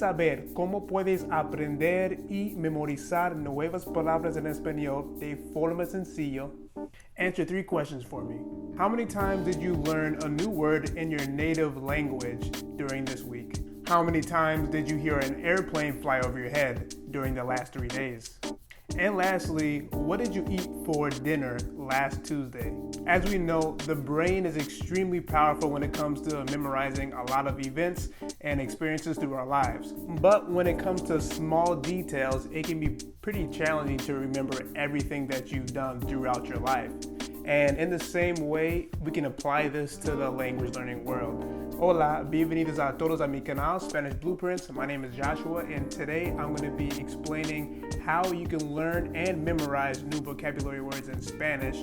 saber cómo puedes aprender y memorizar nuevas palabras en español de forma sencilla, answer 3 questions for me. How many times did you learn a new word in your native language during this week? How many times did you hear an airplane fly over your head during the last 3 days? And lastly, what did you eat for dinner last Tuesday? As we know, the brain is extremely powerful when it comes to memorizing a lot of events and experiences through our lives. But when it comes to small details, it can be pretty challenging to remember everything that you've done throughout your life. And in the same way, we can apply this to the language learning world. Hola, bienvenidos a todos a mi canal, Spanish Blueprints. My name is Joshua, and today I'm going to be explaining how you can learn and memorize new vocabulary words in Spanish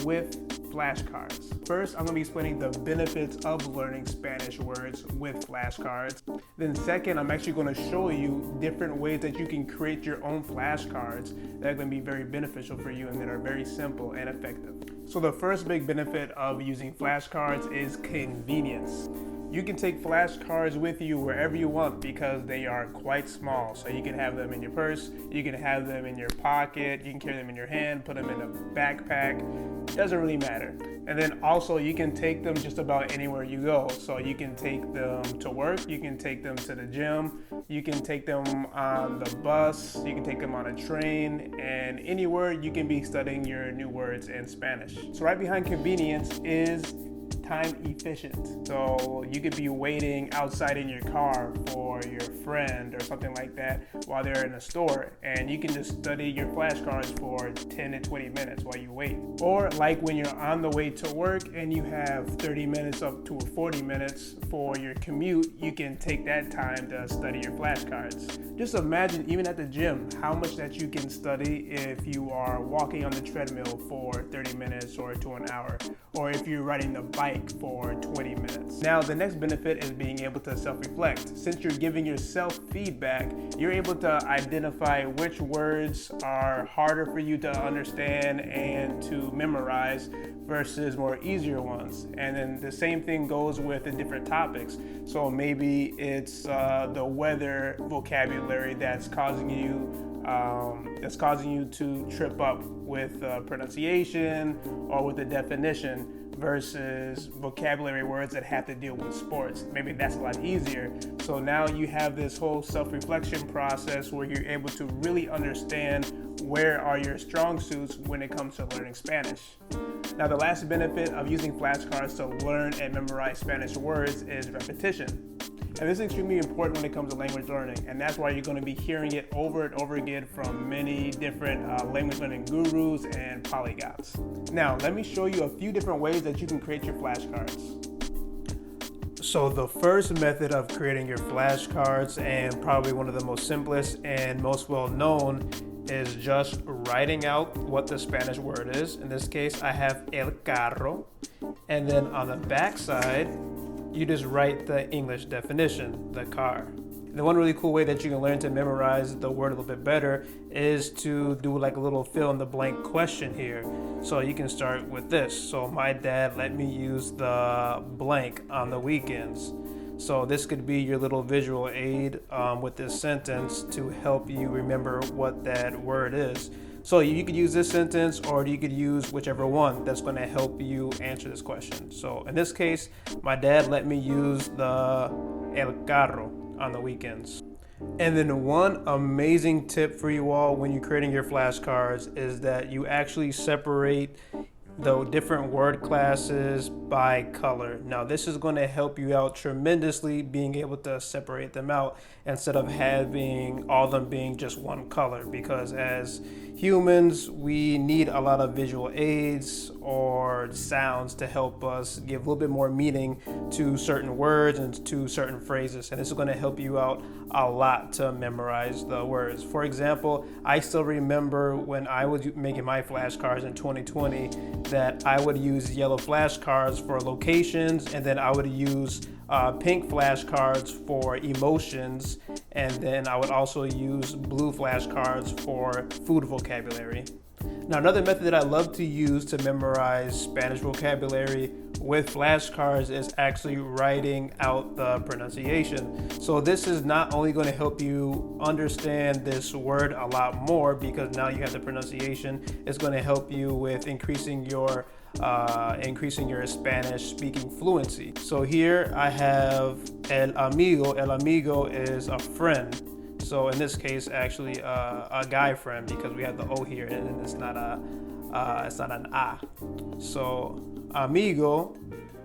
with flashcards. First, I'm going to be explaining the benefits of learning Spanish words with flashcards. Then second, I'm actually going to show you different ways that you can create your own flashcards that are going to be very beneficial for you and that are very simple and effective. So the first big benefit of using flashcards is convenience. You can take flashcards with you wherever you want because they are quite small. So you can have them in your purse, you can have them in your pocket, you can carry them in your hand, put them in a backpack. Doesn't really matter. And then also you can take them just about anywhere you go. So you can take them to work, you can take them to the gym, you can take them on the bus, you can take them on a train, and anywhere you can be studying your new words in Spanish. So right behind convenience is time efficient. So you could be waiting outside in your car for your friend or something like that while they're in a store, and you can just study your flashcards for 10 to 20 minutes while you wait. Or like when you're on the way to work and you have 30 minutes up to 40 minutes for your commute, you can take that time to study your flashcards. Just imagine even at the gym how much that you can study if you are walking on the treadmill for 30 minutes or to an hour, or if you're riding the bike for 20 minutes. Now, the next benefit is being able to self-reflect. Since you're giving yourself feedback, you're able to identify which words are harder for you to understand and to memorize versus more easier ones. And then the same thing goes with the different topics. So maybe it's the weather vocabulary that's causing you to trip up with pronunciation or with the definition versus vocabulary words that have to deal with sports. Maybe that's a lot easier. So now you have this whole self-reflection process where you're able to really understand where are your strong suits when it comes to learning Spanish. Now, the last benefit of using flashcards to learn and memorize Spanish words is repetition. And this is extremely important when it comes to language learning, and that's why you're going to be hearing it over and over again from many different language learning gurus and polyglots. Now, let me show you a few different ways that you can create your flashcards. So the first method of creating your flashcards, and probably one of the most simplest and most well known, is just writing out what the Spanish word is. In this case, I have el carro, and then on the back side, you just write the English definition, the car. The one really cool way that you can learn to memorize the word a little bit better is to do like a little fill in the blank question here. So you can start with this. So my dad let me use the blank on the weekends. So this could be your little visual aid with this sentence to help you remember what that word is. So you could use this sentence, or you could use whichever one that's going to help you answer this question. So in this case, my dad let me use the el carro on the weekends. And then one amazing tip for you all when you're creating your flashcards is that you actually separate the different word classes by color. Now this is going to help you out tremendously, being able to separate them out instead of having all of them being just one color, because as humans we need a lot of visual aids or sounds to help us give a little bit more meaning to certain words and to certain phrases, and this is going to help you out a lot to memorize the words. For example, I still remember when I was making my flashcards in 2020 that I would use yellow flashcards for locations, and then I would use pink flashcards for emotions, and then I would also use blue flashcards for food vocabulary. Now, another method that I love to use to memorize Spanish vocabulary with flashcards is actually writing out the pronunciation. So this is not only going to help you understand this word a lot more because now you have the pronunciation, it's going to help you with increasing your Spanish speaking fluency. So here I have el amigo. El amigo is a friend. So in this case, actually a guy friend because we have the O here and it's not an A. So amigo,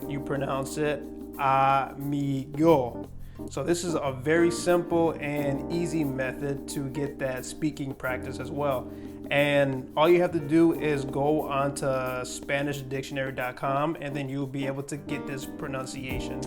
you pronounce it amigo. So this is a very simple and easy method to get that speaking practice as well. And all you have to do is go onto SpanishDictionary.com and then you'll be able to get this pronunciation.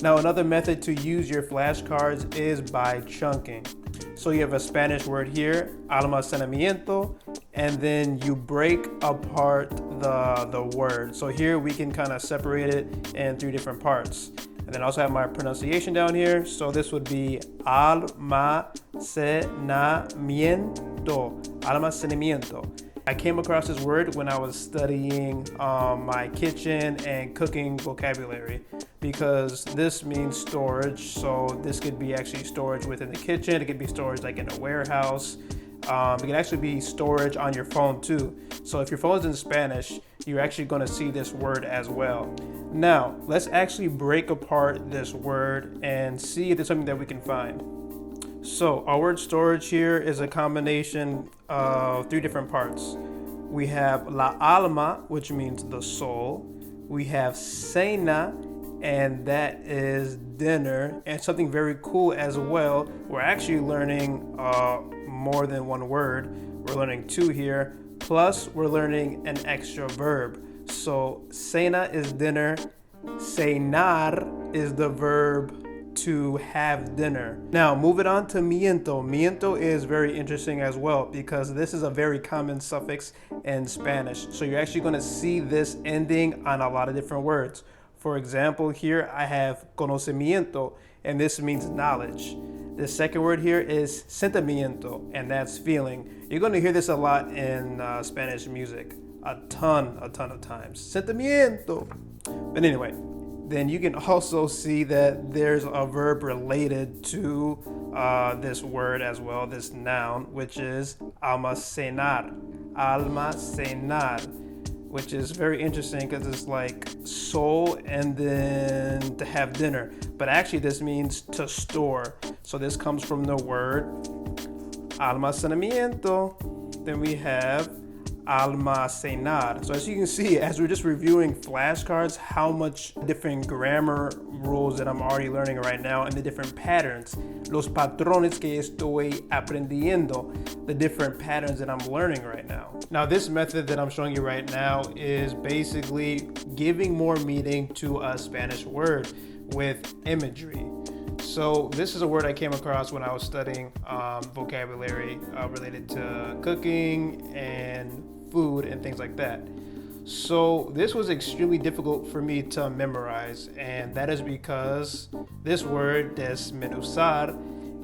Now, another method to use your flashcards is by chunking. So you have a Spanish word here, almacenamiento, and then you break apart the word. So here we can kind of separate it in 3 different parts. And then I also have my pronunciation down here. So this would be almacenamiento. Almacenamiento. I came across this word when I was studying my kitchen and cooking vocabulary because this means storage. So this could be actually storage within the kitchen. It could be storage like in a warehouse. It can actually be storage on your phone too. So if your phone is in Spanish, you're actually going to see this word as well. Now, let's actually break apart this word and see if there's something that we can find. So our word storage here is a combination of 3 different parts. We have la alma, which means the soul. We have cena, and that is dinner. And something very cool as well, we're actually learning more than 1 word. We're learning 2 here, plus we're learning an extra verb. So cena is dinner, cenar is the verb to have dinner. Now, moving on to miento. Miento is very interesting as well because this is a very common suffix in Spanish. So you're actually going to see this ending on a lot of different words. For example, here I have conocimiento, and this means knowledge. The second word here is sentimiento, and that's feeling. You're going to hear this a lot in Spanish music, a ton of times. Sentimiento. But anyway, then you can also see that there's a verb related to this word as well, this noun, which is almacenar. Almacenar, which is very interesting because it's like soul and then to have dinner. But actually this means to store. So this comes from the word almacenamiento. Then we have almacenar. So as you can see, as we're just reviewing flashcards, how much different grammar rules that I'm already learning right now and the different patterns, los patrones que estoy aprendiendo, the different patterns that I'm learning right now. Now, this method that I'm showing you right now is basically giving more meaning to a Spanish word with imagery. So this is a word I came across when I was studying vocabulary related to cooking and food and things like that. So this was extremely difficult for me to memorize, and that is because this word, desmenuzar,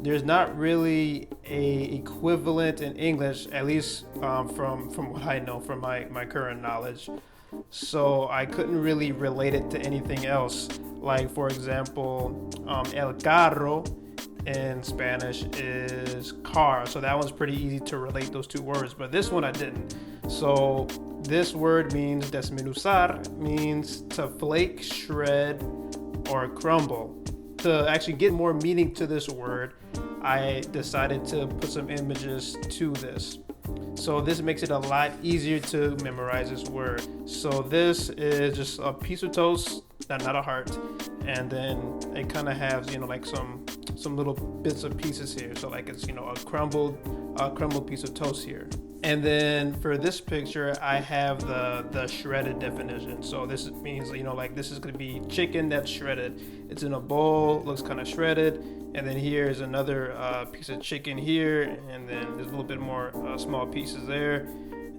there's not really a equivalent in English, at least from what I know from my current knowledge. So I couldn't really relate it to anything else. Like, for example, el carro in Spanish is car. So that one's pretty easy to relate those 2 words, but this one I didn't. So this word means desmenuzar, means to flake, shred, or crumble. To actually get more meaning to this word, I decided to put some images to this. So this makes it a lot easier to memorize this word. So this is just a piece of toast, not a heart, and then it kind of has, like some little bits of pieces here. So like it's, a crumbled piece of toast here. And then for this picture, I have the shredded definition. So this means, like this is going to be chicken that's shredded. It's in a bowl, looks kind of shredded. And then here is another piece of chicken here. And then there's a little bit more small pieces there.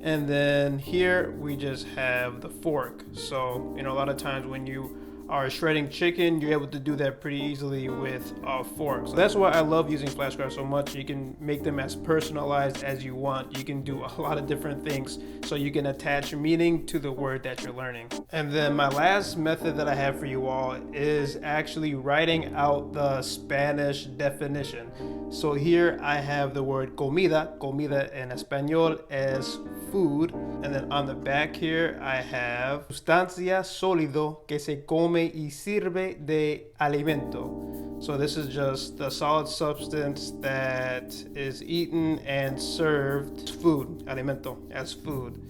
And then here we just have the fork. So, a lot of times when you are shredding chicken, you're able to do that pretty easily with a fork. So that's why I love using flashcards so much. You can make them as personalized as you want. You can do a lot of different things, so you can attach meaning to the word that you're learning. And then my last method that I have for you all is actually writing out the Spanish definition. So here I have the word comida. Comida en español es food. And then on the back here I have sustancia sólido que se come y sirve de alimento. So this is just the solid substance that is eaten and served food, alimento, as food.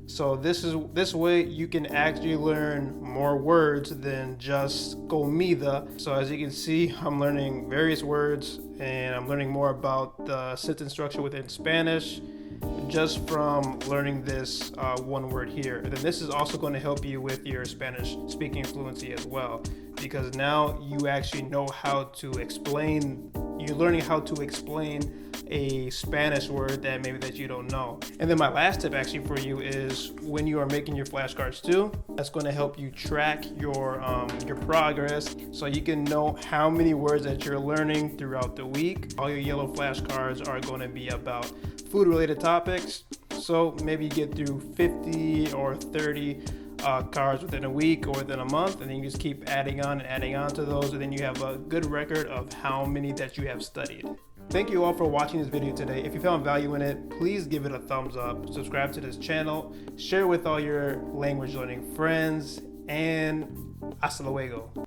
So this way you can actually learn more words than just comida. So as you can see, I'm learning various words and I'm learning more about the sentence structure within Spanish just from learning this one word here. And then this is also going to help you with your Spanish speaking fluency as well, because now you actually know how to explain, you're learning how to explain a Spanish word that you don't know. And then my last tip actually for you is when you are making your flashcards too, that's going to help you track your progress, so you can know how many words that you're learning throughout the week. All your yellow flashcards are going to be about food related topics. So maybe you get through 50 or 30 cards within a week or within a month, and then you just keep adding on to those, and then you have a good record of how many that you have studied. Thank you all for watching this video today. If you found value in it, please give it a thumbs up, subscribe to this channel, share with all your language learning friends, and hasta luego.